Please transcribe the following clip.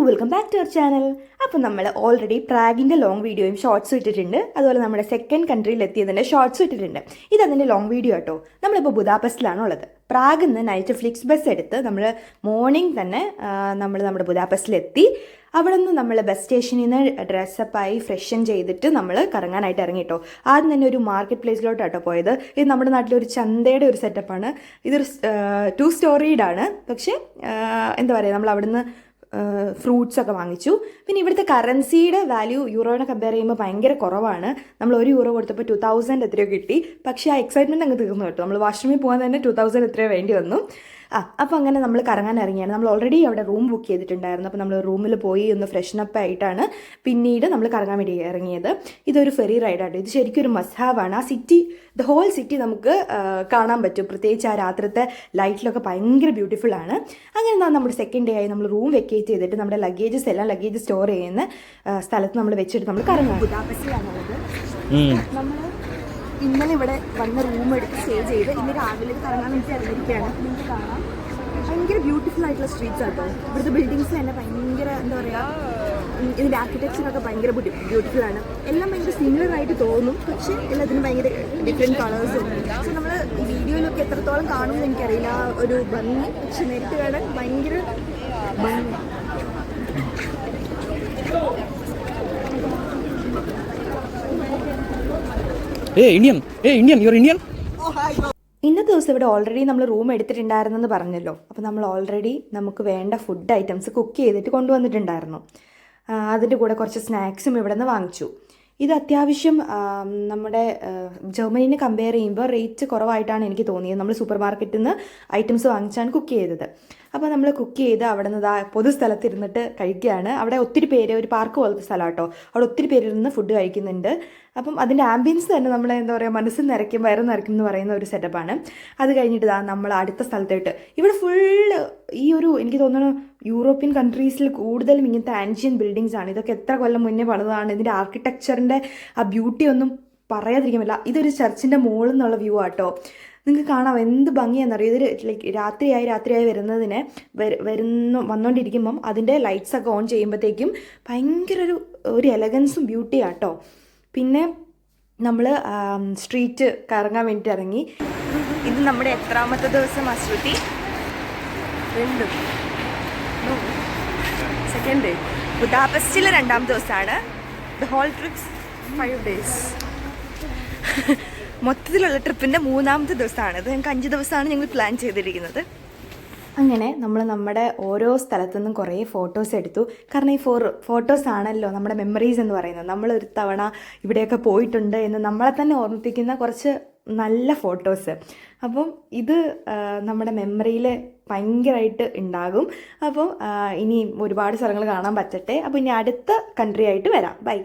Welcome back to our channel. അപ്പോൾ നമ്മൾ already പ്രാഗിൻ്റെ long വീഡിയോയും ഷോർട്സും ഇട്ടിട്ടുണ്ട്. അതുപോലെ നമ്മുടെ സെക്കൻഡ് കൺട്രിയിൽ എത്തിയതിൻ്റെ ഷോർട്സും ഇട്ടിട്ടുണ്ട്. ഇതതിൻ്റെ ലോങ് വീഡിയോ കേട്ടോ. നമ്മളിപ്പോൾ ബുദാപെസ്റ്റിലാണ് ഉള്ളത്. പ്രാഗിൽ നിന്ന് നൈറ്റ് ഫ്ലിക്സ് ബസ് എടുത്ത് നമ്മൾ മോർണിംഗ് തന്നെ നമ്മൾ നമ്മുടെ ബുദാപെസ്റ്റിലെത്തി. അവിടെ നിന്ന് നമ്മൾ ബസ് സ്റ്റേഷനിൽ നിന്ന് ഡ്രസ്സപ്പായി ഫ്രഷൻ ചെയ്തിട്ട് നമ്മൾ കറങ്ങാനായിട്ട് ഇറങ്ങിട്ടോ. ആദ്യം തന്നെ ഒരു മാർക്കറ്റ് പ്ലേസിലോട്ടാട്ടോ പോയത്. ഇത് നമ്മുടെ നാട്ടിലൊരു ചന്തയുടെ ഒരു സെറ്റപ്പാണ്. ഇതൊരു 2 സ്റ്റോറീഡാണ്. പക്ഷേ എന്താ പറയുക, നമ്മൾ അവിടുന്ന് ഫ്രൂട്ട്സ് ഒക്കെ വാങ്ങിച്ചു. പിന്നെ ഇവിടുത്തെ കറൻസിയുടെ വാല്യൂ യൂറോനെ കമ്പയർ ചെയ്യുമ്പോൾ ഭയങ്കര കുറവാണ്. നമ്മൾ €1 കൊടുത്തപ്പോൾ 2000 എത്രയോ കിട്ടി. പക്ഷേ ആ എക്സൈറ്റ്മെൻറ്റ് അങ്ങ് തീർന്നു കേട്ടോ. നമ്മൾ വാഷ്റൂമിൽ പോകാൻ തന്നെ 2000 എത്രയോ വേണ്ടി വന്നു. അപ്പോൾ അങ്ങനെ നമ്മൾ കറങ്ങാൻ ഇറങ്ങിയാണ്. നമ്മൾ ഓൾറെഡി അവിടെ റൂം ബുക്ക് ചെയ്തിട്ടുണ്ടായിരുന്നു. അപ്പോൾ നമ്മൾ റൂമിൽ പോയി ഒന്ന് ഫ്രഷനപ്പ് ആയിട്ടാണ് പിന്നീട് നമ്മൾ കറങ്ങാൻ വേണ്ടി ഇറങ്ങിയത്. ഇതൊരു ഫെറി റൈഡാണ്. ഇത് ശരിക്കും ഒരു മസ്റ്റ് ഹാവ് ആണ്. ആ സിറ്റി, ദ ഹോൾ സിറ്റി നമുക്ക് കാണാൻ പറ്റും. പ്രത്യേകിച്ച് ആ രാത്രിത്തെ ലൈറ്റിലൊക്കെ ഭയങ്കര ബ്യൂട്ടിഫുൾ ആണ്. അങ്ങനെ നമ്മുടെ സെക്കൻഡ് ഡേ ആയി. നമ്മൾ റൂം വെക്കേറ്റ് ചെയ്തിട്ട് നമ്മുടെ ലഗേജ് സ്റ്റോർ ചെയ്യുന്ന സ്ഥലത്ത് നമ്മൾ വെച്ചിട്ട് നമ്മൾ കറങ്ങാം. ബുദാപെസ്റ്റിലാണുള്ളത്. നമ്മൾ ഇന്നലെ ഇവിടെ വന്ന റൂം എടുത്ത് സ്റ്റേ ചെയ്ത് ഇന്ന് രാവിലെ കറങ്ങാൻ വേണ്ടി ഇറങ്ങിയിരിക്കുകയാണ്. നിങ്ങൾക്ക് കാണാം, ഭയങ്കര ബ്യൂട്ടിഫുൾ ആയിട്ടുള്ള സ്ട്രീറ്റ്സ് ആട്ടോ. ഇവിടുത്തെ ബിൽഡിങ്സ് തന്നെ ഭയങ്കര എന്താ പറയുക, ഇതിൻ്റെ ആർക്കിടെക്ചറൊക്കെ ഭയങ്കര ബ്യൂട്ടിഫുൾ ആണ്. എല്ലാം ഭയങ്കര സിമിലർ ആയിട്ട് തോന്നും, പക്ഷേ എല്ലാത്തിനും ഭയങ്കര ഡിഫറെൻറ്റ് കളേഴ്സും. പക്ഷെ നമ്മൾ ഈ വീഡിയോയിലൊക്കെ എത്രത്തോളം കാണുമെന്ന് എനിക്കറിയില്ല ഒരു ഭംഗി. പക്ഷെ നേരിട്ട് കാണാൻ ഭയങ്കര ഭംഗി. ഇന്നത്തെ ദിവസം ഇവിടെ ഓൾറെഡി നമ്മൾ റൂം എടുത്തിട്ടുണ്ടായിരുന്നെന്ന് പറഞ്ഞല്ലോ. അപ്പോൾ നമ്മൾ ഓൾറെഡി നമുക്ക് വേണ്ട ഫുഡ് ഐറ്റംസ് കുക്ക് ചെയ്തിട്ട് കൊണ്ടുവന്നിട്ടുണ്ടായിരുന്നു. അതിൻ്റെ കൂടെ കുറച്ച് സ്നാക്സും ഇവിടെ നിന്ന് വാങ്ങിച്ചു. ഇത് അത്യാവശ്യം നമ്മുടെ ജർമ്മനീനെ കമ്പയർ ചെയ്യുമ്പോൾ റേറ്റ് കുറവായിട്ടാണ് എനിക്ക് തോന്നിയത്. നമ്മൾ സൂപ്പർ മാർക്കറ്റിൽ നിന്ന് ഐറ്റംസ് വാങ്ങിച്ചാണ് കുക്ക് ചെയ്തത്. അപ്പോൾ നമ്മൾ കുക്ക് ചെയ്ത് അവിടെ നിന്ന് പൊതു സ്ഥലത്തിരുന്നിട്ട് കഴിക്കുകയാണ്. അവിടെ ഒത്തിരി പേര്, ഒരു പാർക്ക് പോലത്തെ സ്ഥലം കേട്ടോ, അവിടെ ഒത്തിരി പേര് ഇരുന്ന് ഫുഡ് കഴിക്കുന്നുണ്ട്. അപ്പം അതിൻ്റെ ആംബിയൻസ് തന്നെ നമ്മളെ എന്താ പറയുക, മനസ്സ് നിറയ്ക്കും വയറ് നിറയ്ക്കും എന്ന് പറയുന്ന ഒരു സെറ്റപ്പാണ്. അത് കഴിഞ്ഞിട്ട് നമ്മൾ അടുത്ത സ്ഥലത്തോട്ട്, ഇവിടെ ഫുള്ള് ഈ ഒരു, എനിക്ക് തോന്നുന്നു യൂറോപ്യൻ കൺട്രീസിൽ കൂടുതലും ഇങ്ങനത്തെ ആൻഷ്യൻ ബിൽഡിങ്സ് ആണ്. ഇതൊക്കെ എത്ര കൊല്ലം മുന്നേ പണിതാണ്. ഇതിൻ്റെ ആർക്കിടെക്ചറിൻ്റെ ആ ബ്യൂട്ടി ഒന്നും പറയാതിരിക്കാൻ പറ്റില്ല. ഇതൊരു ചർച്ചിൻ്റെ മുകളിൽ നിന്നുള്ള വ്യൂ ആട്ടോ. നിങ്ങൾക്ക് കാണാം എന്ത് ഭംഗിയാണെന്നറിയോ. ഇത് ലൈക്ക് രാത്രിയായി വരുന്നതിനെ വന്നുകൊണ്ടിരിക്കുമ്പം അതിൻ്റെ ലൈറ്റ്സൊക്കെ ഓൺ ചെയ്യുമ്പോഴത്തേക്കും ഭയങ്കര ഒരു എലഗൻസും ബ്യൂട്ടിയാട്ടോ. പിന്നെ നമ്മൾ സ്ട്രീറ്റ് കറങ്ങാൻ വേണ്ടിയിട്ട് ഇറങ്ങി. ഇത് നമ്മുടെ എത്രാമത്തെ ദിവസം അശ്രുതി? 2 സെക്കൻഡ്. ബുദാപെസ്റ്റിലെ 2ാം ദിവസമാണ്. The whole trips 5 days. മൊത്തത്തിലുള്ള ട്രിപ്പിൻ്റെ 3ാമത്തെ ദിവസമാണിത്. ഞങ്ങൾക്ക് 5 ദിവസമാണ് ഞങ്ങൾ പ്ലാൻ ചെയ്തിരിക്കുന്നത്. അങ്ങനെ നമ്മൾ നമ്മുടെ ഓരോ സ്ഥലത്തു നിന്നും കുറേ ഫോട്ടോസ് എടുത്തു. കാരണം ഈ ഫോട്ടോസ് ആണല്ലോ നമ്മുടെ മെമ്മറീസ് എന്ന് പറയുന്നത്. നമ്മളൊരു തവണ ഇവിടെയൊക്കെ പോയിട്ടുണ്ട് എന്ന് നമ്മളെ തന്നെ ഓർമ്മിപ്പിക്കുന്ന കുറച്ച് നല്ല ഫോട്ടോസ്. അപ്പം ഇത് നമ്മുടെ മെമ്മറിയിൽ ഭയങ്കരമായിട്ട് ഉണ്ടാകും. അപ്പോൾ ഇനി ഒരുപാട് സ്ഥലങ്ങൾ കാണാൻ പറ്റട്ടെ. അപ്പോൾ ഇനി അടുത്ത കൺട്രി ആയിട്ട് വരാം. ബൈ.